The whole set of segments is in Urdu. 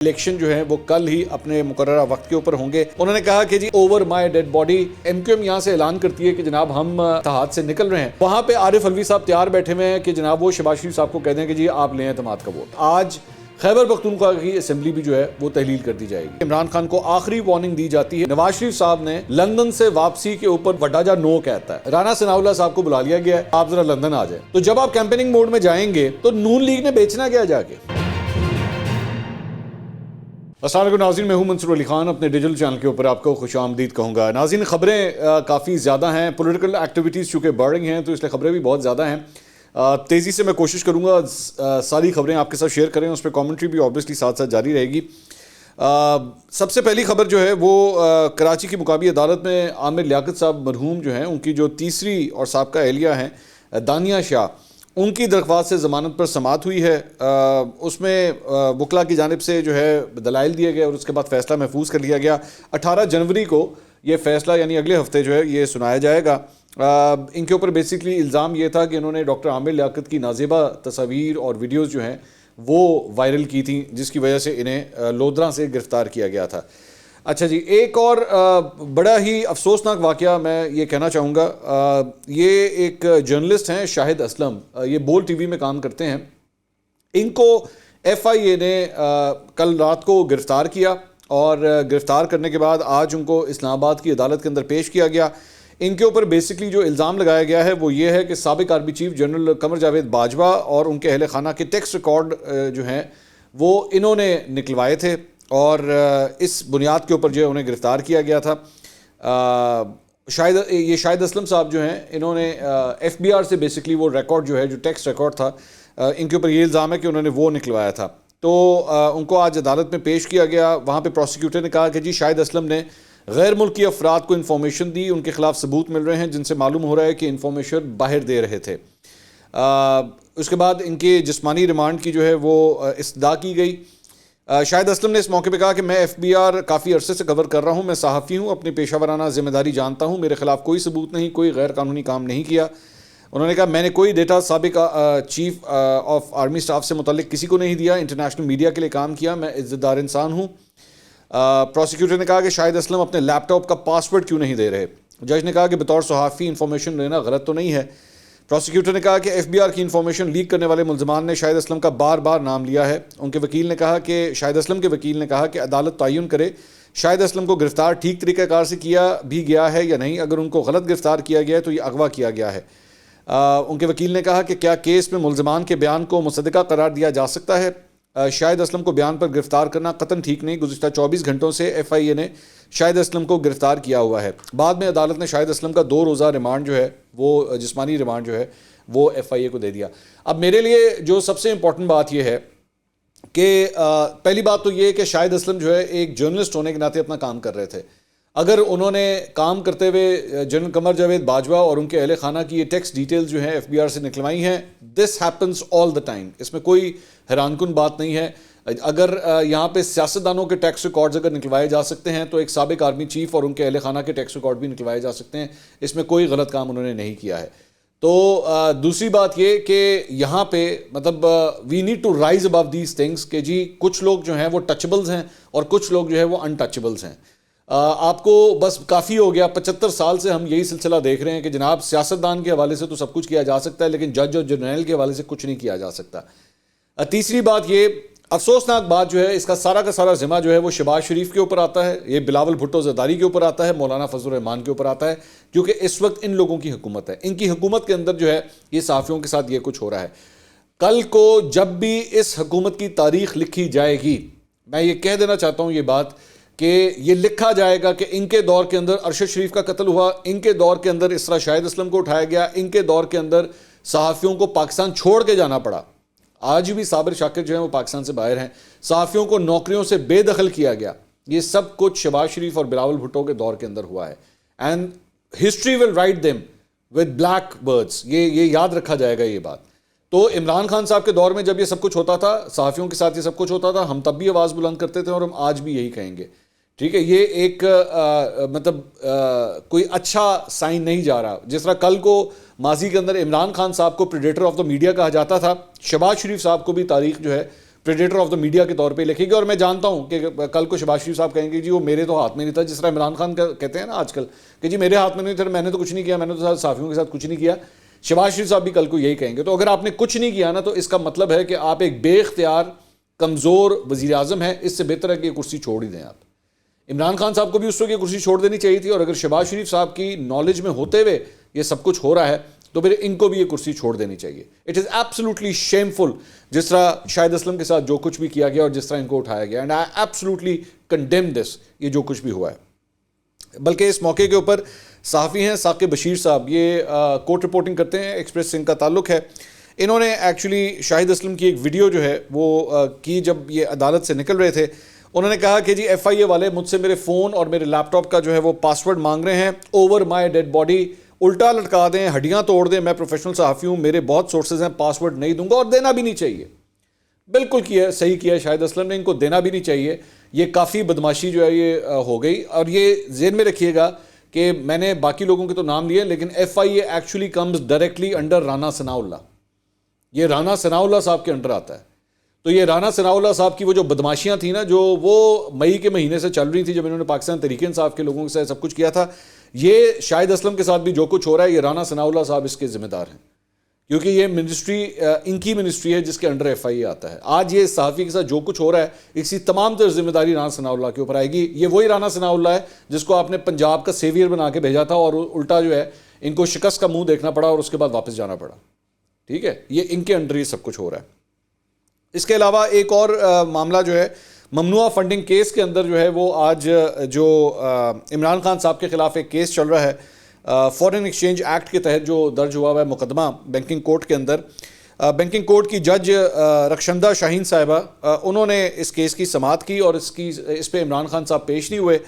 الیکشن جو ہے وہ کل ہی اپنے مقررہ وقت کے اوپر ہوں گے. انہوں نے کہا کہ جی over my dead body. M Q M یہاں سے اعلان کرتی ہے کہ جناب ہم اتحاد سے نکل رہے ہیں. وہاں پہ عارف الوی صاحب تیار بیٹھے ہوئے ہیں کہ جناب وہ شہباز شریف صاحب کو کہہ دیں کہ جی آپ لیں اعتماد کا ووٹ. آج خیبر پختونخوا کی اسمبلی بھی جو ہے وہ تحلیل کر دی جائے گی. عمران خان کو آخری وارننگ دی جاتی ہے. نواز شریف صاحب نے لندن سے واپسی کے اوپر وڈا جا نو کہتا ہے. رانا ثناء اللہ صاحب کو بلا لیا گیا ہے, آپ ذرا لندن آ جائیں. تو جب آپ کیمپیننگ موڈ میں جائیں گے تو نون لیگ نے بیچنا کیا جا کے. السلام علیکم ناظرین, میں ہوں منصور علی خان. اپنے ڈیجیٹل چینل کے اوپر آپ کو خوش آمدید کہوں گا. ناظرین, خبریں کافی زیادہ ہیں. پولیٹیکل ایکٹیویٹیز چونکہ بڑھ رہی ہیں تو اس لیے خبریں بھی بہت زیادہ ہیں. تیزی سے میں کوشش کروں گا ساری خبریں آپ کے ساتھ شیئر کریں. اس پہ کامنٹری بھی آبویسلی ساتھ ساتھ جاری رہے گی. سب سے پہلی خبر جو ہے وہ کراچی کی مقامی عدالت میں عامر لیاقت صاحب مرحوم جو ہیں, ان کی جو تیسری اور سابقہ اہلیہ ہیں دانیہ شاہ, ان کی درخواست سے ضمانت پر سماعت ہوئی ہے. اس میں وکلا کی جانب سے جو ہے دلائل دیے گئے اور اس کے بعد فیصلہ محفوظ کر لیا گیا. 18 جنوری کو یہ فیصلہ یعنی اگلے ہفتے جو ہے یہ سنایا جائے گا. ان کے اوپر بیسکلی الزام یہ تھا کہ انہوں نے ڈاکٹر عامر لیاقت کی نازیبہ تصاویر اور ویڈیوز جو ہیں وہ وائرل کی تھیں, جس کی وجہ سے انہیں لودھراں سے گرفتار کیا گیا تھا. اچھا جی, ایک اور بڑا ہی افسوسناک واقعہ میں یہ کہنا چاہوں گا. یہ ایک جرنلسٹ ہیں شاہد اسلم, یہ بول ٹی وی میں کام کرتے ہیں. ان کو ایف آئی اے نے کل رات کو گرفتار کیا اور گرفتار کرنے کے بعد آج ان کو اسلام آباد کی عدالت کے اندر پیش کیا گیا. ان کے اوپر بیسکلی جو الزام لگایا گیا ہے وہ یہ ہے کہ سابق army chief general Qamar Javed Bajwa اور ان کے اہل خانہ کے ٹیکسٹ ریکارڈ جو ہیں وہ انہوں نے نکلوائے تھے اور اس بنیاد کے اوپر جو ہے انہیں گرفتار کیا گیا تھا. شاہد اسلم صاحب جو ہیں انہوں نے ایف بی آر سے بیسکلی وہ ریکارڈ جو ہے جو ٹیکسٹ ریکارڈ تھا ان کے اوپر یہ الزام ہے کہ انہوں نے وہ نکلوایا تھا. تو ان کو آج عدالت میں پیش کیا گیا. وہاں پہ پروسیکیوٹر نے کہا کہ جی شاہد اسلم نے غیر ملکی افراد کو انفارمیشن دی, ان کے خلاف ثبوت مل رہے ہیں جن سے معلوم ہو رہا ہے کہ انفارمیشن باہر دے رہے تھے. اس کے بعد ان کے جسمانی ریمانڈ کی جو ہے وہ استدعا کی گئی. شاہد اسلم نے اس موقع پہ کہا کہ میں ایف بی آر کافی عرصے سے کور کر رہا ہوں, میں صحافی ہوں, اپنی پیشہ ورانہ ذمہ داری جانتا ہوں, میرے خلاف کوئی ثبوت نہیں, کوئی غیر قانونی کام نہیں کیا. انہوں نے کہا میں نے کوئی ڈیٹا سابق چیف آف آرمی سٹاف سے متعلق کسی کو نہیں دیا, انٹرنیشنل میڈیا کے لیے کام کیا, میں عزت دار انسان ہوں. پروسیکیوٹر نے کہا کہ شاہد اسلم اپنے لیپ ٹاپ کا پاسورڈ کیوں نہیں دے رہے. جج نے کہا کہ بطور صحافی انفارمیشن لینا غلط تو نہیں ہے. پروسیکیوٹر نے کہا کہ ایف بی آر کی انفارمیشن لیک کرنے والے ملزمان نے شاہد اسلم کا بار بار نام لیا ہے. ان کے وکیل نے کہا کہ شاہد اسلم کے وکیل نے کہا کہ عدالت تعین کرے شاہد اسلم کو گرفتار ٹھیک طریقہ کار سے کیا بھی گیا ہے یا نہیں. اگر ان کو غلط گرفتار کیا گیا ہے تو یہ اغوا کیا گیا ہے. ان کے وکیل نے کہا کہ کیا کیس میں ملزمان کے بیان کو مصدقہ قرار دیا جا سکتا ہے. شاہد اسلم کو بیان پر گرفتار کرنا قطعاً ٹھیک نہیں. گزشتہ 24 گھنٹوں سے ایف آئی اے نے شاہد اسلم کو گرفتار کیا ہوا ہے. بعد میں عدالت نے شاہد اسلم کا 2 روزہ ریمانڈ جو ہے وہ جسمانی ریمانڈ جو ہے وہ ایف آئی اے کو دے دیا. اب میرے لیے جو سب سے امپورٹنٹ بات یہ ہے کہ پہلی بات تو یہ کہ شاہد اسلم جو ہے ایک جرنلسٹ ہونے کے ناطے اپنا کام کر رہے تھے. اگر انہوں نے کام کرتے ہوئے جنرل قمر جاوید باجوہ اور ان کے اہل خانہ کی یہ ٹیکسٹ ڈیٹیلز جو ہیں ایف بی آر سے نکلوائی ہیں, this happens all the time, اس میں کوئی حیران کن بات نہیں ہے. اگر یہاں پہ سیاستدانوں کے ٹیکسٹ ریکارڈز اگر نکلوائے جا سکتے ہیں تو ایک سابق آرمی چیف اور ان کے اہل خانہ کے ٹیکسٹ ریکارڈ بھی نکلوائے جا سکتے ہیں. اس میں کوئی غلط کام انہوں نے نہیں کیا ہے. تو دوسری بات یہ کہ یہاں پہ مطلب we need to rise above these things کہ جی کچھ لوگ جو ہیں وہ ٹچبلز ہیں اور کچھ لوگ جو ہے وہ ان ٹچبلز ہیں. آپ کو بس کافی ہو گیا, 75 سال سے ہم یہی سلسلہ دیکھ رہے ہیں کہ جناب سیاستدان کے حوالے سے تو سب کچھ کیا جا سکتا ہے لیکن جج اور جرنیل کے حوالے سے کچھ نہیں کیا جا سکتا. تیسری بات یہ افسوسناک بات جو ہے اس کا سارا ذمہ جو ہے وہ شہباز شریف کے اوپر آتا ہے, یہ بلاول بھٹو زرداری کے اوپر آتا ہے, مولانا فضل الرحمان کے اوپر آتا ہے, کیونکہ اس وقت ان لوگوں کی حکومت ہے. ان کی حکومت کے اندر جو ہے یہ صحافیوں کے ساتھ یہ کچھ ہو رہا ہے. کل کو جب بھی اس حکومت کی تاریخ لکھی جائے گی, میں یہ کہہ دینا چاہتا ہوں یہ بات کہ یہ لکھا جائے گا کہ ان کے دور کے اندر ارشد شریف کا قتل ہوا, ان کے دور کے اندر اس طرح شاہد اسلم کو اٹھایا گیا, ان کے دور کے اندر صحافیوں کو پاکستان چھوڑ کے جانا پڑا. آج بھی صابر شاکر جو ہیں وہ پاکستان سے باہر ہیں. صحافیوں کو نوکریوں سے بے دخل کیا گیا. یہ سب کچھ شہباز شریف اور بلاول بھٹو کے دور کے اندر ہوا ہے. And history will write them with black birds. یہ یاد رکھا جائے گا یہ بات. تو عمران خان صاحب کے دور میں جب یہ سب کچھ ہوتا تھا, صحافیوں کے ساتھ یہ سب کچھ ہوتا تھا, ہم تب بھی آواز بلند کرتے تھے اور ہم آج بھی یہی کہیں گے. ٹھیک ہے, یہ ایک مطلب کوئی اچھا سائن نہیں جا رہا. جس طرح کل کو ماضی کے اندر عمران خان صاحب کو پریڈیٹر آف دا میڈیا کہا جاتا تھا, شہباز شریف صاحب کو بھی تاریخ جو ہے پریڈیٹر آف دا میڈیا کے طور پہ لکھے گی. اور میں جانتا ہوں کہ کل کو شہباز شریف صاحب کہیں گے جی وہ میرے تو ہاتھ میں نہیں تھا, جس طرح عمران خان کہتے ہیں نا آج کل کہ جی میرے ہاتھ میں نہیں تھا, میں نے تو کچھ نہیں کیا, میں نے تو صحافیوں کے ساتھ کچھ نہیں کیا. شہباز شریف صاحب بھی کل کو یہی کہیں گے. تو اگر آپ نے کچھ نہیں کیا نا تو اس کا مطلب ہے کہ آپ ایک بے اختیار کمزور وزیر اعظم ہیں. اس سے بہتر ہے کہ یہ کرسی چھوڑ ہی دیں آپ. عمران خان صاحب کو بھی اس وقت یہ کرسی چھوڑ دینی چاہیے تھی, اور اگر شہباز شریف صاحب کی نالج میں ہوتے ہوئے یہ سب کچھ ہو رہا ہے تو پھر ان کو بھی یہ کرسی چھوڑ دینی چاہیے. اٹ از ایبسلیوٹلی شیمفل جس طرح شاہد اسلم کے ساتھ جو کچھ بھی کیا گیا اور جس طرح ان کو اٹھایا گیا, اینڈ آئی ایبسلیوٹلی کنڈیم دس, یہ جو کچھ بھی ہوا ہے. بلکہ اس موقع کے اوپر صحافی ہیں ثاقب بشیر صاحب, یہ کورٹ رپورٹنگ کرتے ہیں, ایکسپریس سے ان کا تعلق ہے. انہوں نے ایکچولی شاہد اسلم کی ایک ویڈیو جو ہے وہ کی جب یہ عدالت سے نکل رہے تھے. انہوں نے کہا کہ جی ایف آئی اے والے مجھ سے میرے فون اور میرے لیپ ٹاپ کا جو ہے وہ پاسورڈ مانگ رہے ہیں, اوور مائی ڈیڈ باڈی, الٹا لٹکا دیں, ہڈیاں توڑ دیں, میں پروفیشنل صحافی ہوں, میرے بہت سورسز ہیں, پاسورڈ نہیں دوں گا, اور دینا بھی نہیں چاہیے. بالکل کیا صحیح کیا شاہد اسلم نے, ان کو دینا بھی نہیں چاہیے. یہ کافی بدماشی جو ہے یہ ہو گئی. اور یہ ذہن میں رکھیے گا کہ میں نے باقی لوگوں کے تو نام لیے, لیکن F I A actually comes directly under Rana Sanaullah. یہ رانا ثناء اللہ صاحب کے انڈر آتا ہے. تو یہ رانا ثناء اللہ صاحب کی وہ جو بدماشیاں تھیں نا, جو وہ مئی کے مہینے سے چل رہی تھی جب انہوں نے پاکستان تحریک انصاف کے لوگوں کے ساتھ سب کچھ کیا تھا, یہ شاہد اسلم کے ساتھ بھی جو کچھ ہو رہا ہے یہ رانا ثناء اللہ صاحب اس کے ذمہ دار ہیں, کیونکہ یہ منسٹری ان کی منسٹری ہے جس کے انڈر ایف آئی اے آتا ہے. آج یہ صحافی کے ساتھ جو کچھ ہو رہا ہے اس کی تمام تر ذمہ داری رانا ثناء اللہ کے اوپر آئے گی. یہ وہی رانا ثناء اللہ ہے جس کو آپ نے پنجاب کا سیویئر بنا کے بھیجا تھا, اور الٹا جو ہے ان کو شکست کا منہ دیکھنا پڑا اور اس کے بعد واپس جانا پڑا. ٹھیک ہے, یہ ان کے انڈر یہ سب کچھ ہو رہا ہے. اس کے علاوہ ایک اور معاملہ جو ہے ممنوعہ فنڈنگ کیس کے اندر جو ہے وہ آج جو عمران خان صاحب کے خلاف ایک کیس چل رہا ہے فورن ایکسچینج ایکٹ کے تحت جو درج ہوا ہوا ہے مقدمہ بینکنگ کورٹ کے اندر. بینکنگ کورٹ کی جج رخشندہ شاہین صاحبہ انہوں نے اس کیس کی سماعت کی, اور اس پہ عمران خان صاحب پیش نہیں ہوئے.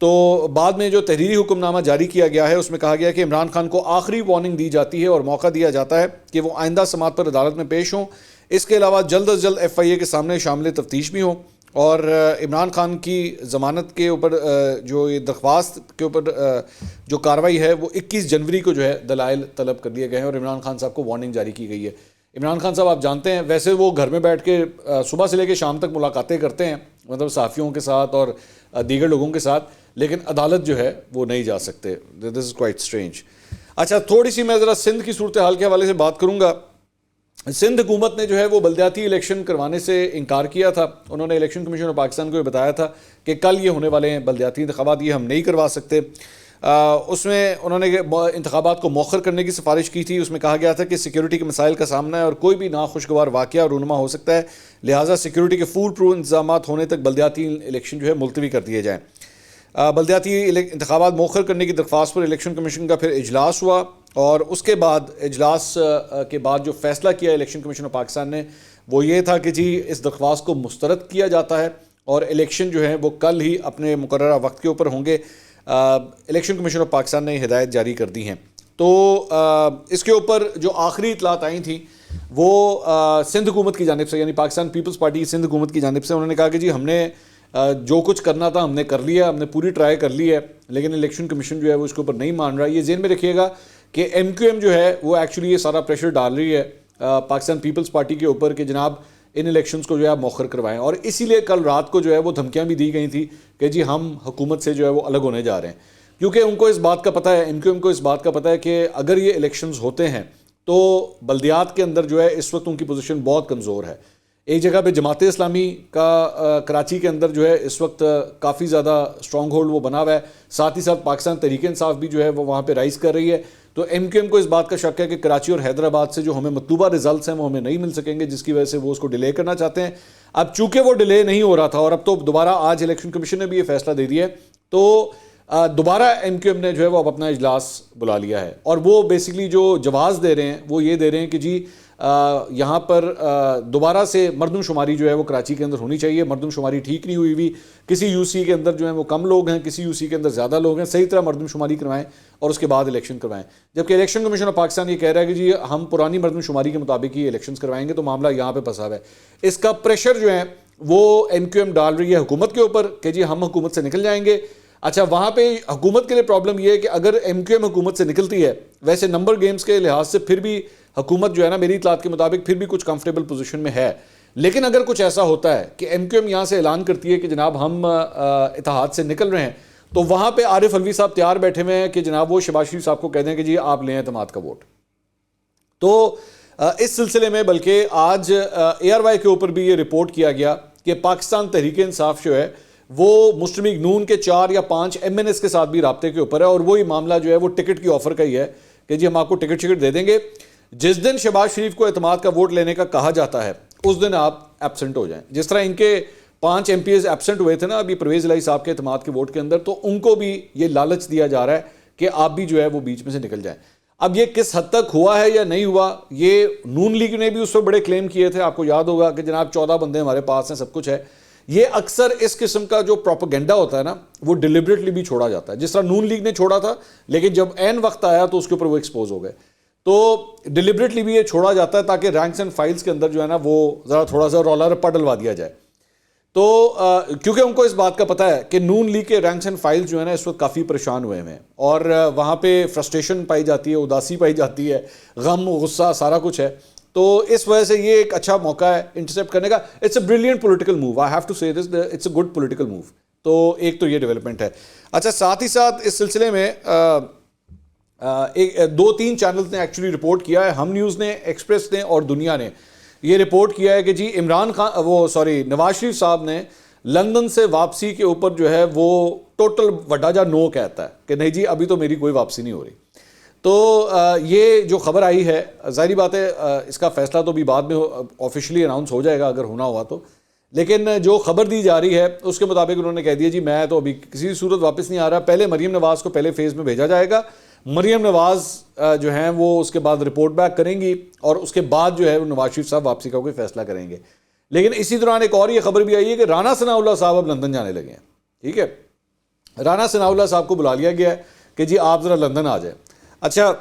تو بعد میں جو تحریری حکم نامہ جاری کیا گیا ہے اس میں کہا گیا کہ عمران خان کو آخری وارننگ دی جاتی ہے اور موقع دیا جاتا ہے کہ وہ آئندہ سماعت پر عدالت میں پیش ہوں. اس کے علاوہ جلد از جلد ایف آئی اے کے سامنے شامل تفتیش بھی ہوں, اور عمران خان کی ضمانت کے اوپر جو یہ درخواست کے اوپر جو کارروائی ہے وہ 21 جنوری کو جو ہے دلائل طلب کر لیے گئے ہیں, اور عمران خان صاحب کو وارننگ جاری کی گئی ہے. عمران خان صاحب آپ جانتے ہیں ویسے وہ گھر میں بیٹھ کے صبح سے لے کے شام تک ملاقاتیں کرتے ہیں, مطلب صحافیوں کے ساتھ اور دیگر لوگوں کے ساتھ, لیکن عدالت جو ہے وہ نہیں جا سکتے. دس از کوائٹ اسٹرینج. اچھا, تھوڑی سی میں ذرا سندھ کی صورتحال کے حوالے سے بات کروں گا. سندھ حکومت نے جو ہے وہ بلدیاتی الیکشن کروانے سے انکار کیا تھا. انہوں نے الیکشن کمیشن آف پاکستان کو یہ بتایا تھا کہ کل یہ ہونے والے ہیں بلدیاتی انتخابات, یہ ہم نہیں کروا سکتے. اس میں انہوں نے انتخابات کو مؤخر کرنے کی سفارش کی تھی. اس میں کہا گیا تھا کہ سیکیورٹی کے مسائل کا سامنا ہے اور کوئی بھی ناخوشگوار واقعہ رونما ہو سکتا ہے, لہٰذا سیکیورٹی کے فول پروف انتظامات ہونے تک بلدیاتی الیکشن جو ہے ملتوی کر دیے جائیں. بلدیاتی انتخابات مؤخر کرنے کی درخواست پر الیکشن کمیشن کا پھر اجلاس ہوا, اور اس کے بعد اجلاس کے بعد جو فیصلہ کیا الیکشن کمیشن آف پاکستان نے وہ یہ تھا کہ جی اس درخواست کو مسترد کیا جاتا ہے اور الیکشن جو ہے وہ کل ہی اپنے مقررہ وقت کے اوپر ہوں گے. الیکشن کمیشن آف پاکستان نے ہدایت جاری کر دی ہیں. تو اس کے اوپر جو آخری اطلاعات آئی تھیں وہ سندھ حکومت کی جانب سے, یعنی پاکستان پیپلز پارٹی سندھ حکومت کی جانب سے, انہوں نے کہا کہ جی ہم نے جو کچھ کرنا تھا ہم نے کر لیا, ہم نے پوری ٹرائی کر لی ہے, لیکن الیکشن کمیشن جو ہے وہ اس کے اوپر نہیں مان رہا. یہ ذہن میں رکھیے گا کہ ایم کیو ایم جو ہے وہ ایکچولی یہ سارا پریشر ڈال رہی ہے پاکستان پیپلز پارٹی کے اوپر کہ جناب ان الیکشنز کو جو ہے آپ مؤخر کروائیں, اور اسی لیے کل رات کو جو ہے وہ دھمکیاں بھی دی گئی تھیں کہ جی ہم حکومت سے جو ہے وہ الگ ہونے جا رہے ہیں, کیونکہ ان کو اس بات کا پتہ ہے, ایم کیو ایم کو اس بات کا پتہ ہے کہ اگر یہ الیکشنز ہوتے ہیں تو بلدیات کے اندر جو ہے اس وقت ان کی پوزیشن بہت کمزور ہے. ایک جگہ پہ جماعت اسلامی کا کراچی کے اندر جو ہے اس وقت کافی زیادہ اسٹرانگ ہولڈ وہ بنا ہوا ہے, ساتھ ہی ساتھ پاکستان تحریک انصاف بھی جو ہے وہ وہاں پہ رائز کر رہی ہے. تو ایم کیو ایم کو اس بات کا شک ہے کہ کراچی اور حیدرآباد سے جو ہمیں مطلوبہ ریزلٹس ہیں وہ ہمیں نہیں مل سکیں گے, جس کی وجہ سے وہ اس کو ڈیلے کرنا چاہتے ہیں. اب چونکہ وہ ڈیلے نہیں ہو رہا تھا اور اب تو دوبارہ آج الیکشن کمیشن نے بھی یہ فیصلہ دے دیا ہے, تو دوبارہ ایم کیو ایم نے جو ہے وہ اب اپنا اجلاس بلا لیا ہے, اور وہ بیسکلی جو جواز دے رہے ہیں وہ یہ دے رہے ہیں کہ جی یہاں پر دوبارہ سے مردم شماری جو ہے وہ کراچی کے اندر ہونی چاہیے. مردم شماری ٹھیک نہیں ہوئی کسی یو سی کے اندر جو ہے وہ کم لوگ ہیں, کسی یو سی کے اندر زیادہ لوگ ہیں, صحیح طرح مردم شماری کروائیں اور اس کے بعد الیکشن کروائیں. جبکہ الیکشن کمیشن آف پاکستان یہ کہہ رہا ہے کہ جی ہم پرانی مردم شماری کے مطابق ہی الیکشنز کروائیں گے, تو معاملہ یہاں پہ پھنسا ہوا ہے. اس کا پریشر جو ہے وہ ایم کیو ایم ڈال رہی ہے حکومت کے اوپر کہ جی ہم حکومت سے نکل جائیں گے. اچھا, وہاں پہ حکومت کے لیے پرابلم یہ ہے کہ اگر ایم کیو ایم حکومت سے نکلتی ہے, ویسے نمبر گیمز کے لحاظ سے پھر بھی حکومت جو ہے نا میری اطلاعات کے مطابق پھر بھی کچھ کمفرٹیبل پوزیشن میں ہے, لیکن اگر کچھ ایسا ہوتا ہے کہ ایم کیو ایم یہاں سے اعلان کرتی ہے کہ جناب ہم اتحاد سے نکل رہے ہیں، تو وہاں پہ عارف علوی صاحب تیار بیٹھے ہوئے ہیں کہ جناب وہ شہباز شریف صاحب کو کہہ دیں کہ جی آپ لیں اعتماد کا ووٹ. تو اس سلسلے میں بلکہ آج اے آر وائی کے اوپر بھی یہ رپورٹ کیا گیا کہ پاکستان تحریک انصاف جو ہے وہ مسلم لیگ نون کے 4 یا 5 ایم این ایس کے ساتھ بھی رابطے کے اوپر ہے، اور وہی معاملہ جو ہے وہ ٹکٹ کی آفر کا ہی ہے کہ جی ہم آپ کو ٹکٹ دے دیں گے، جس دن شہباز شریف کو اعتماد کا ووٹ لینے کا کہا جاتا ہے اس دن آپ ایبسنٹ ہو جائیں. جس طرح ان کے 5 ایم پی ایز ایبسنٹ ہوئے تھے نا ابھی پرویز الہی صاحب کے اعتماد کے ووٹ کے اندر، تو ان کو بھی یہ لالچ دیا جا رہا ہے کہ آپ بھی جو ہے وہ بیچ میں سے نکل جائیں. اب یہ کس حد تک ہوا ہے یا نہیں ہوا، یہ نون لیگ نے بھی اس وقت بڑے کلیم کیے تھے، آپ کو یاد ہوگا کہ جناب 14 بندے ہمارے پاس ہیں، سب کچھ ہے. یہ اکثر اس قسم کا جو پروپیگنڈا ہوتا ہے نا وہ ڈیلیبریٹلی بھی چھوڑا جاتا ہے، جس طرح نون لیگ نے چھوڑا تھا لیکن جب عین وقت آیا تو اس کے اوپر وہ ایکسپوز ہو گئے. تو ڈیلیبریٹلی بھی یہ چھوڑا جاتا ہے تاکہ رینکس اینڈ فائلز کے اندر جو ہے نا وہ ذرا تھوڑا سا رولا رپا ڈلوا دیا جائے. تو کیونکہ ان کو اس بات کا پتہ ہے کہ نون لیگ کے رینکس اینڈ فائلز جو ہے نا اس وقت کافی پریشان ہوئے ہیں، اور وہاں پہ فرسٹریشن پائی جاتی ہے، اداسی پائی جاتی ہے، غم غصہ سارا کچھ ہے. تو اس وجہ سے یہ ایک اچھا موقع ہے انٹرسیپٹ کرنے کا. It's a brilliant political move, I have to say this, it's a good political move. تو ایک تو یہ ڈیولپمنٹ ہے. اچھا، ساتھ ہی ساتھ اس سلسلے میں 2-3 چینلز نے ایکچولی رپورٹ کیا ہے، ہم نیوز نے، ایکسپریس نے اور دنیا نے یہ رپورٹ کیا ہے کہ جی نواز شریف صاحب نے لندن سے واپسی کے اوپر جو ہے وہ ٹوٹل وڈا جا نو کہتا ہے کہ نہیں جی ابھی تو میری کوئی واپسی نہیں ہو رہی. تو یہ جو خبر آئی ہے، ظاہری بات ہے اس کا فیصلہ تو بھی بعد میں آفیشلی اناؤنس ہو جائے گا اگر ہونا ہوا تو، لیکن جو خبر دی جا رہی ہے اس کے مطابق انہوں نے کہہ دیا جی میں تو ابھی کسی صورت واپس نہیں آ رہا. پہلے مریم نواز کو پہلے فیز میں بھیجا جائے گا، مریم نواز جو ہیں وہ اس کے بعد رپورٹ بیک کریں گی اور اس کے بعد جو ہے وہ نواز شریف صاحب واپسی کا کوئی فیصلہ کریں گے. لیکن اسی دوران ایک اور یہ خبر بھی آئی ہے کہ رانا ثناءاللہ صاحب اب لندن جانے لگے ہیں. ٹھیک ہے، رانا ثناءاللہ صاحب کو بلا لیا گیا ہے کہ جی آپ ذرا لندن آ جائیں. اچھا،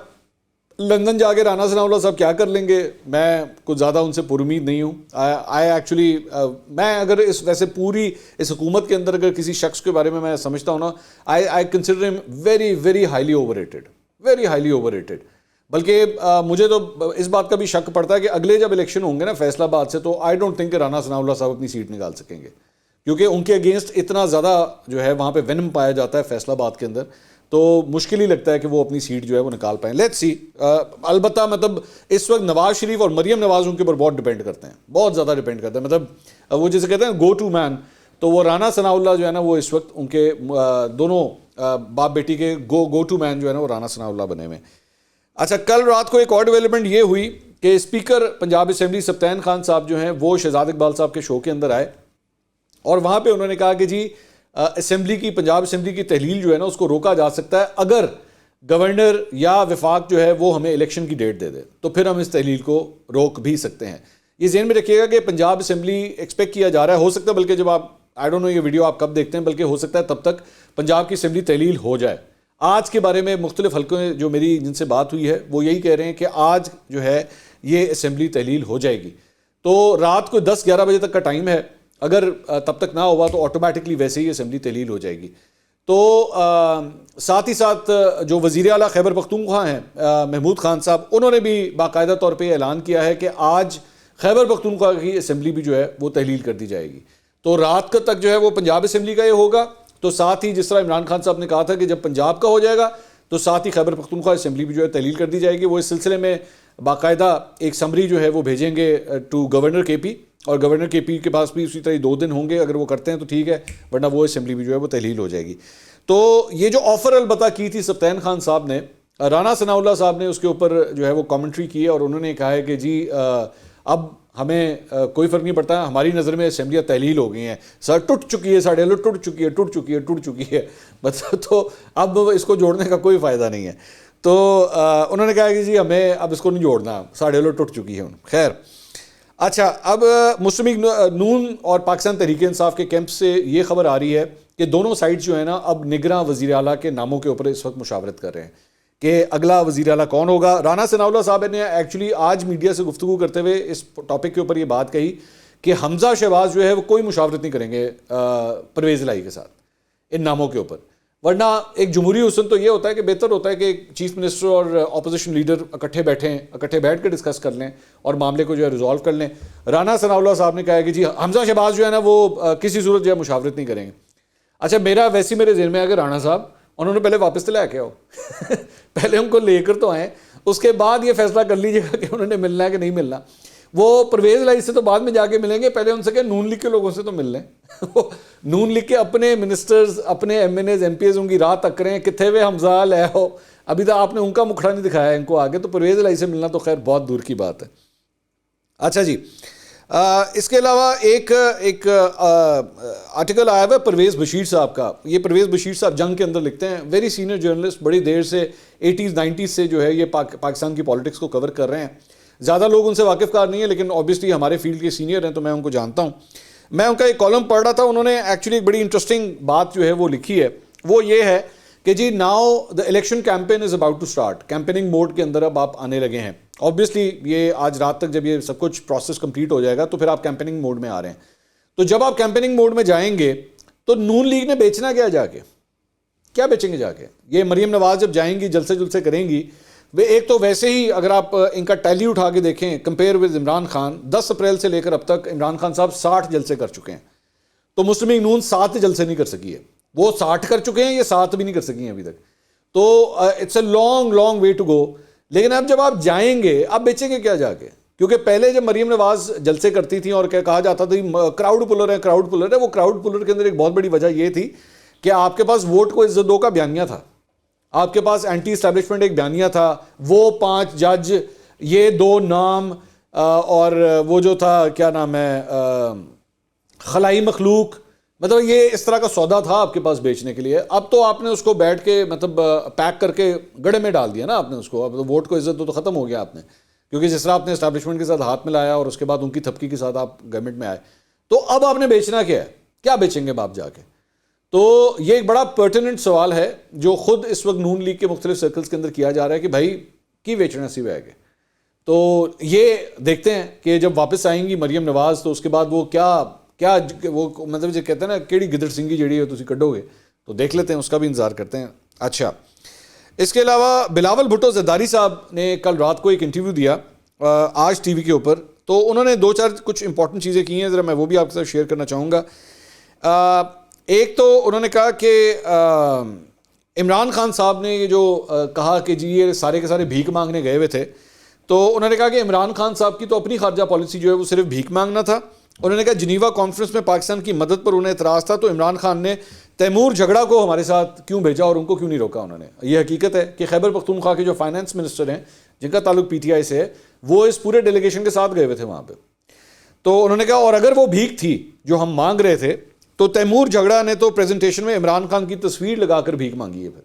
لندن جا کے رانا ثناءاللہ صاحب کیا کر لیں گے، میں کچھ زیادہ ان سے پر امید نہیں ہوں. میں اگر ویسے پوری اس حکومت کے اندر اگر کسی شخص کے بارے میں سمجھتا ہوں نا، آئی کنسیڈر ہم very very highly over rated. بلکہ مجھے تو اس بات کا بھی شک پڑتا ہے کہ اگلے جب الیکشن ہوں گے نا فیصل آباد سے، تو آئی ڈونٹ تھنک کہ رانا ثناءاللہ صاحب اپنی سیٹ نکال سکیں گے، کیونکہ ان کے اگینسٹ اتنا زیادہ جو ہے وہاں پہ وینم پایا جاتا ہے فیصل آباد کے اندر. تو مشکل ہی لگتا ہے کہ وہ اپنی سیٹ جو ہے وہ نکال پائیں. Let's see. البتہ مطلب اس وقت نواز شریف اور مریم نواز ان کے اوپر بہت ڈپینڈ کرتے ہیں، بہت زیادہ ڈپینڈ کرتے ہیں. مطلب وہ جسے کہتے ہیں گو ٹو مین، تو وہ رانا ثناءاللہ جو ہے نا وہ اس وقت ان کے دونوں باپ بیٹی کے گو ٹو مین جو ہے نا وہ رانا ثناءاللہ بنے ہوئے. اچھا، کل رات کو ایک اور ڈیولپمنٹ یہ ہوئی کہ اسپیکر پنجاب اسمبلی سبطین خان صاحب جو ہیں وہ شہزاد اقبال صاحب کے شو کے اندر آئے اور وہاں پہ انہوں نے کہا کہ جی پنجاب اسمبلی کی تحلیل جو ہے نا اس کو روکا جا سکتا ہے اگر گورنر یا وفاق جو ہے وہ ہمیں الیکشن کی ڈیٹ دے دے، تو پھر ہم اس تحلیل کو روک بھی سکتے ہیں. یہ ذہن میں رکھیے گا کہ پنجاب اسمبلی ایکسپیکٹ کیا جا رہا ہے، ہو سکتا ہے بلکہ جب آپ آئی ڈونٹ نو یہ ویڈیو آپ کب دیکھتے ہیں، بلکہ ہو سکتا ہے تب تک پنجاب کی اسمبلی تحلیل ہو جائے. آج کے بارے میں مختلف حلقوں میں جو میری جن سے بات ہوئی ہے وہ یہی کہہ رہے ہیں کہ آج جو ہے یہ اسمبلی تحلیل ہو جائے گی. تو رات کو 10-11 بجے تک کا ٹائم ہے، اگر تب تک نہ ہوا تو آٹومیٹکلی ویسے ہی اسمبلی تحلیل ہو جائے گی. تو ساتھ ہی ساتھ جو وزیر اعلیٰ خیبر پختونخوا ہیں محمود خان صاحب، انہوں نے بھی باقاعدہ طور پہ اعلان کیا ہے کہ آج خیبر پختونخوا کی اسمبلی بھی جو ہے وہ تحلیل کر دی جائے گی. تو رات تک جو ہے وہ پنجاب اسمبلی کا یہ ہوگا. تو ساتھ ہی جس طرح عمران خان صاحب نے کہا تھا کہ جب پنجاب کا ہو جائے گا تو ساتھ ہی خیبر پختونخوا اسمبلی بھی جو ہے تحلیل کر دی جائے گی. وہ اس سلسلے میں باقاعدہ ایک سمری جو ہے وہ بھیجیں گے ٹو گورنر کے پی، اور گورنر کے پی کے پاس بھی اسی طرح 2 دن ہوں گے، اگر وہ کرتے ہیں تو ٹھیک ہے، ورنہ وہ اسمبلی بھی جو ہے وہ تحلیل ہو جائے گی. تو یہ جو آفر البتہ کی تھی سبطین خان صاحب نے، رانا ثناءاللہ صاحب نے اس کے اوپر جو ہے وہ کامنٹری کی ہے اور انہوں نے کہا ہے کہ جی اب ہمیں کوئی فرق نہیں پڑتا، ہماری نظر میں اسمبلیاں تحلیل ہو گئی ہیں، سر ٹوٹ چکی ہے، ساڑھے ٹوٹ چکی ہے تو اب اس کو جوڑنے کا کوئی فائدہ نہیں ہے. تو انہوں نے کہا کہ جی ہمیں اب اس کو نہیں جوڑنا، ساڑھے ٹوٹ چکی ہے. خیر، اچھا، اب مسلم لیگ نون اور پاکستان تحریک انصاف کے کیمپ سے یہ خبر آ رہی ہے کہ دونوں سائڈ جو ہے نا اب نگراں وزیر اعلیٰ کے ناموں کے اوپر اس وقت مشاورت کر رہے ہیں کہ اگلا وزیر اعلیٰ کون ہوگا. رانا ثناءاللہ صاحب نے ایکچولی آج میڈیا سے گفتگو کرتے ہوئے اس ٹاپک کے اوپر یہ بات کہی کہ حمزہ شہباز جو ہے وہ کوئی مشاورت نہیں کریں گے پرویز الہی کے ساتھ ان ناموں کے اوپر. ورنہ ایک جمہوری حسن تو یہ ہوتا ہے کہ بہتر ہوتا ہے کہ چیف منسٹر اور اپوزیشن لیڈر اکٹھے بیٹھ کے ڈسکس کر لیں اور معاملے کو جو ہے ریزالو کر لیں. رانا ثناء اللہ صاحب نے کہا ہے کہ جی حمزہ شہباز جو ہے نا وہ کسی صورت جو ہے مشاورت نہیں کریں گے. اچھا میرے ذہن میں ہے کہ رانا صاحب انہوں نے پہلے واپس تو لے کے آؤ پہلے ان کو لے کر تو آئیں, اس کے بعد یہ فیصلہ کر لیجیے گا کہ انہوں نے ملنا ہے کہ نہیں ملنا. وہ پرویز الہی سے تو بعد میں جا کے ملیں گے, پہلے ان سے کہ نون لیگ کے لوگوں سے تو مل لیں. نون لیگ کے اپنے منسٹرز, اپنے M N As, M P As ان کی راہ تک کریں, کتنے ہوئے حمزہ لے ہو, ابھی تو آپ نے ان کا مکھڑا نہیں دکھایا ہے ان کو آگے, تو پرویز الہی سے ملنا تو خیر بہت دور کی بات ہے. اچھا جی, اس کے علاوہ ایک آرٹیکل آیا ہوا ہے پرویز بشیر صاحب کا. یہ پرویز بشیر صاحب جنگ کے اندر لکھتے ہیں, ویری سینئر جرنلسٹ, بڑی دیر سے 80s 90s سے جو ہے یہ پاکستان کی پالیٹکس کو کور کر رہے ہیں. زیادہ لوگ ان سے واقف کار نہیں ہیں, لیکن اوبیسلی ہمارے فیلڈ کے سینئر ہیں تو میں ان کو جانتا ہوں. میں ان کا ایک کالم پڑھ رہا تھا, انہوں نے ایکچولی ایک بڑی انٹرسٹنگ بات جو ہے وہ لکھی ہے. وہ یہ ہے کہ جی now the election campaign is about to start, campaigning mode کے اندر اب آپ آنے لگے ہیں. اوبیسلی یہ آج رات تک جب یہ سب کچھ پروسیس کمپلیٹ ہو جائے گا تو پھر آپ کیمپیننگ موڈ میں آ رہے ہیں. تو جب آپ کیمپیننگ موڈ میں جائیں گے تو نون لیگ نے بیچنا کیا کیا بیچیں گے جا کے؟ یہ مریم نواز جب جائیں گی جلسے کریں گی, وہ ایک تو ویسے ہی اگر آپ ان کا ٹیلی اٹھا کے دیکھیں compare with Imran Khan, 10 April سے لے کر اب تک عمران خان صاحب 60 جلسے کر چکے ہیں, تو مسلم لیگ نون 7 جلسے نہیں کر سکی ہے. وہ 60 کر چکے ہیں, یہ 7 بھی نہیں کر سکی ہیں ابھی تک. تو it's a long way to go. لیکن اب جب آپ جائیں گے آپ بیچیں گے کیا جا کے؟ کیونکہ پہلے جب مریم نواز جلسے کرتی تھیں اور کہا جاتا تھا کراؤڈ پلر ہے, وہ کراؤڈ پلر کے اندر ایک بہت بڑی وجہ یہ تھی کہ آپ کے پاس ووٹ کو عزت دو کا بیانیہ تھا, آپ کے پاس اینٹی اسٹیبلشمنٹ ایک بیانیہ تھا, وہ 5 جج, یہ 2 نام, اور وہ جو تھا کیا نام ہے خلائی مخلوق, مطلب یہ اس طرح کا سودا تھا آپ کے پاس بیچنے کے لیے. اب تو آپ نے اس کو بیٹھ کے مطلب پیک کر کے گڑے میں ڈال دیا نا آپ نے اس کو. اب تو ووٹ کو عزت دو تو ختم ہو گیا آپ نے, کیونکہ جس طرح آپ نے اسٹیبلشمنٹ کے ساتھ ہاتھ ملایا اور اس کے بعد ان کی تھپکی کے ساتھ آپ گورنمنٹ میں آئے, تو اب آپ نے بیچنا کیا بیچیں گے باپ جا کے؟ تو یہ ایک بڑا پرٹیننٹ سوال ہے جو خود اس وقت نون لیگ کے مختلف سرکلز کے اندر کیا جا رہا ہے کہ بھائی کی بیچنا سی ہے. تو یہ دیکھتے ہیں کہ جب واپس آئیں گی مریم نواز تو اس کے بعد وہ کیا وہ مطلب جو کہتے ہیں نا کیڑی گدڑ سنگھی جڑی ہے تسی کڈو گے, تو دیکھ لیتے ہیں, اس کا بھی انتظار کرتے ہیں. اچھا, اس کے علاوہ بلاول بھٹو زرداری صاحب نے کل رات کو ایک انٹرویو دیا آج ٹی وی کے اوپر, تو انہوں نے 2-4 کچھ امپورٹنٹ چیزیں کی ہیں, ذرا میں وہ بھی آپ کے ساتھ شیئر کرنا چاہوں گا. ایک تو انہوں نے کہا کہ عمران خان صاحب نے یہ جو کہا کہ جی یہ سارے کے سارے بھیک مانگنے گئے ہوئے تھے, تو انہوں نے کہا کہ عمران خان صاحب کی تو اپنی خارجہ پالیسی جو ہے وہ صرف بھیک مانگنا تھا. انہوں نے کہا جنیوا کانفرنس میں پاکستان کی مدد پر انہیں اعتراض تھا, تو عمران خان نے تیمور جھگڑا کو ہمارے ساتھ کیوں بھیجا اور ان کو کیوں نہیں روکا انہوں نے. یہ حقیقت ہے کہ خیبر پختونخوا کے جو فائنانس منسٹر ہیں جن کا تعلق پی ٹی آئی سے ہے, وہ اس پورے ڈیلیگیشن کے ساتھ گئے ہوئے تھے وہاں پہ. تو انہوں نے کہا اور اگر وہ بھیک تھی جو ہم مانگ رہے تھے تو تیمور جھگڑا نے تو پریزنٹیشن میں عمران خان کی تصویر لگا کر بھیک مانگی ہے. پھر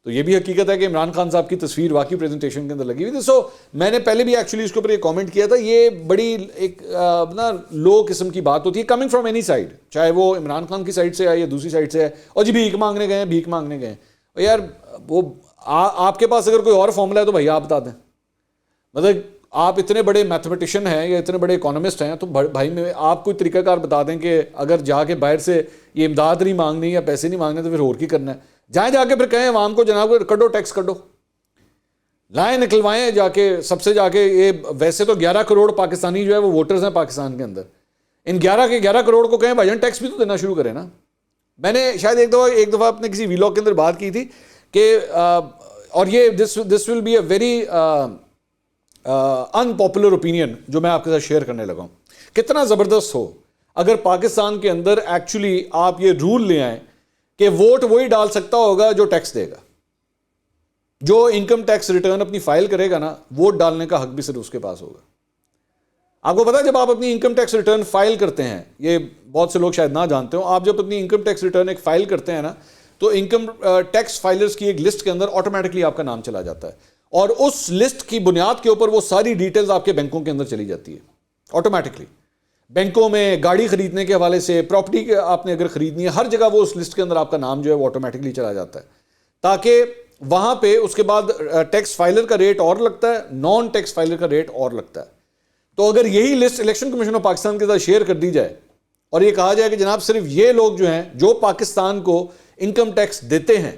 تو یہ بھی حقیقت ہے کہ عمران خان صاحب کی تصویر واقعی پریزنٹیشن کے اندر لگی ہوئی تھی. سو میں نے پہلے بھی ایکچولی اس کے اوپر یہ کامنٹ کیا تھا, یہ بڑی ایک نا لو قسم کی بات ہوتی ہے کمنگ فرام اینی سائڈ, چاہے وہ عمران خان کی سائڈ سے ہے یا دوسری سائڈ سے ہے, اور جی بھیک مانگنے گئے. اور یار وہ آپ کے پاس اگر کوئی اور فارمولا ہے تو بھائی آپ بتا دیں. مطلب آپ اتنے بڑے میتھمیٹیشین ہیں یا اتنے بڑے اکانومسٹ ہیں, تو بھائی میں آپ کوئی طریقہ کار بتا دیں کہ اگر جا کے باہر سے یہ امداد نہیں مانگنی یا پیسے نہیں مانگنے تو پھر اور کی کرنا ہے. جائیں جا کے پھر کہیں عوام کو جناب کڈو ٹیکس کڈو, لائیں نکلوائیں جا کے سب سے جا کے. یہ ویسے تو 11 کروڑ پاکستانی جو ہے وہ ووٹرز ہیں پاکستان کے اندر, ان 11 کروڑ کو کہیں بھائی جان ٹیکس بھی تو دینا شروع کریں نا. میں نے شاید ایک دفعہ اپنے کسی ویلاگ کے اندر بات کی تھی کہ اور یہ this will be a very unpopular opinion جو میں آپ کے ساتھ شیئر کرنے لگا ہوں. کتنا زبردست ہو اگر پاکستان کے اندر ایکچولی آپ یہ رول لے آئیں کہ ووٹ وہی ڈال سکتا ہوگا جو ٹیکس دے گا, جو انکم ٹیکس ریٹرن اپنی فائل کرے گا نا, ووٹ ڈالنے کا حق بھی صرف اس کے پاس ہوگا. آپ کو پتا ہے جب آپ اپنی انکم ٹیکس ریٹرن فائل کرتے ہیں, یہ بہت سے لوگ شاید نہ جانتے ہوں, آپ جب اپنی انکم ٹیکس ریٹرن ایک فائل کرتے ہیں نا, تو انکم ٹیکس فائلرز کی ایک لسٹ کے اندر آٹومیٹکلی آپ کا نام چلا جاتا ہے, اور اس لسٹ کی بنیاد کے اوپر وہ ساری ڈیٹیلز آپ کے بینکوں کے اندر چلی جاتی ہے آٹومیٹکلی. بینکوں میں گاڑی خریدنے کے حوالے سے, پراپرٹی آپ نے اگر خریدنی ہے, ہر جگہ وہ اس لسٹ کے اندر آپ کا نام جو ہے وہ آٹومیٹکلی چلا جاتا ہے, تاکہ وہاں پہ اس کے بعد ٹیکس فائلر کا ریٹ اور لگتا ہے, نان ٹیکس فائلر کا ریٹ اور لگتا ہے. تو اگر یہی list election commission of Pakistan کے ساتھ شیئر کر دی جائے اور یہ کہا جائے کہ جناب صرف یہ لوگ جو ہیں جو پاکستان کو انکم ٹیکس دیتے ہیں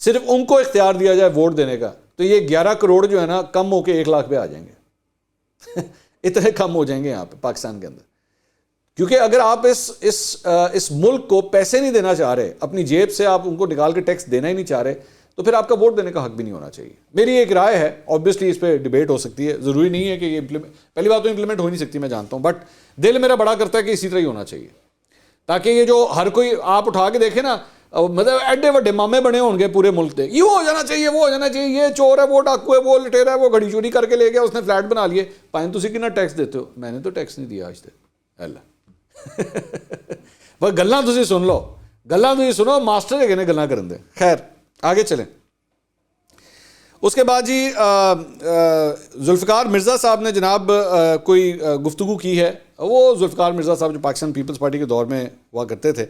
صرف ان کو اختیار دیا جائے ووٹ دینے کا تو یہ 11 کروڑ جو ہے نا کم ہو کے 1 لاکھ پہ آ جائیں گے اتنے کم ہو جائیں گے یہاں پہ پاکستان کے اندر. کیونکہ اگر آپ اس ملک کو پیسے نہیں دینا چاہ رہے, اپنی جیب سے آپ ان کو نکال کے ٹیکس دینا ہی نہیں چاہ رہے, تو پھر آپ کا ووٹ دینے کا حق بھی نہیں ہونا چاہیے. میری ایک رائے ہے, آبویسلی اس پہ ڈیبیٹ ہو سکتی ہے, ضروری نہیں ہے کہ یہ پہلی بات تو امپلیمنٹ ہو نہیں سکتی میں جانتا ہوں, بٹ دل میرا بڑا کرتا ہے کہ اسی طرح ہی ہونا چاہیے, تاکہ یہ جو ہر کوئی آپ اٹھا کے دیکھیں نا, مطلب ایڈے وڈے مامے بنے ہوں گے پورے ملک کے, یہ ہو جانا چاہیے, وہ ہو جانا چاہیے, یہ چور ہے, وہ ڈاکو ہے, وہ لٹیرا ہے, وہ گھڑی چوری کر کے لے گیا, اس نے فلیٹ بنا لیے, پائن تسی کتنا ٹیکس دیتے ہو, میں نے تو ٹیکس نہیں دیا آج تک. اللہ بس گلاں تسی سن لو, گلاں تسی سنو, ماسٹر ہے گلاں کرن دے. خیر آگے چلیں. اس کے بعد جی ذوالفقار مرزا صاحب نے جناب کوئی گفتگو کی ہے. وہ ذوالفقار مرزا صاحب جو پاکستان پیپلز پارٹی کے دور میں ہوا کرتے تھے,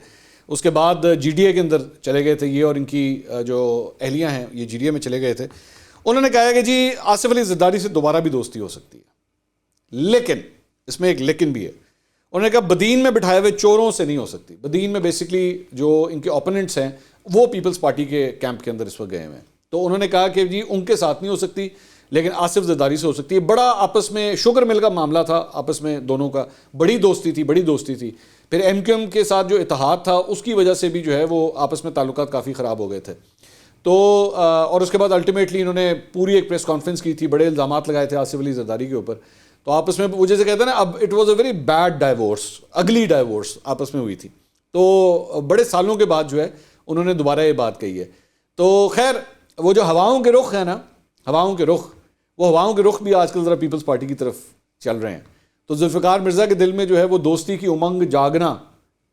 اس کے بعد جی ڈی اے کے اندر چلے گئے تھے یہ, اور ان کی جو اہلیہ ہیں یہ جی ڈی اے میں چلے گئے تھے. انہوں نے کہا ہے کہ جی آصف علی زرداری سے دوبارہ بھی دوستی ہو سکتی ہے, لیکن اس میں ایک لیکن بھی ہے. انہوں نے کہا بدین میں بٹھائے ہوئے چوروں سے نہیں ہو سکتی. بدین میں بیسکلی جو ان کے اوپوننٹس ہیں وہ پیپلز پارٹی کے کیمپ کے اندر اس وقت گئے ہوئے ہیں, تو انہوں نے کہا کہ جی ان کے ساتھ نہیں ہو سکتی لیکن آصف زرداری سے ہو سکتی ہے. بڑا آپس میں شوگر مل کا معاملہ تھا, آپس میں دونوں کا بڑی دوستی تھی. پھر ایم کیو ایم کے ساتھ جو اتحاد تھا اس کی وجہ سے بھی جو ہے وہ آپس میں تعلقات کافی خراب ہو گئے تھے. تو اور اس کے بعد الٹیمیٹلی انہوں نے پوری ایک پریس کانفرنس کی تھی, بڑے الزامات لگائے تھے آصف علی زرداری کے اوپر. تو آپس میں وہ جیسے کہتے ہیں نا, اب it was a very bad divorce, اگلی ڈائیورس آپس میں ہوئی تھی. تو بڑے سالوں کے بعد جو ہے انہوں نے دوبارہ یہ بات کہی ہے. تو خیر وہ جو ہواؤں کے رخ ہے نا, ہواؤں کے رخ بھی آج کل ذرا پیپلز پارٹی کی طرف چل رہے ہیں. تو ذوالفقار مرزا کے دل میں جو ہے وہ دوستی کی امنگ جاگنا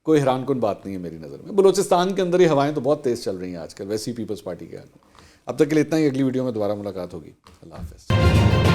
کوئی حیران کن بات نہیں ہے میری نظر میں. بلوچستان کے اندر یہ ہوائیں تو بہت تیز چل رہی ہیں آج کل ویسی پیپلز پارٹی کے حق میں. اب تک کے لیے اتنا ہی, اگلی ویڈیو میں دوبارہ ملاقات ہوگی. اللہ حافظ.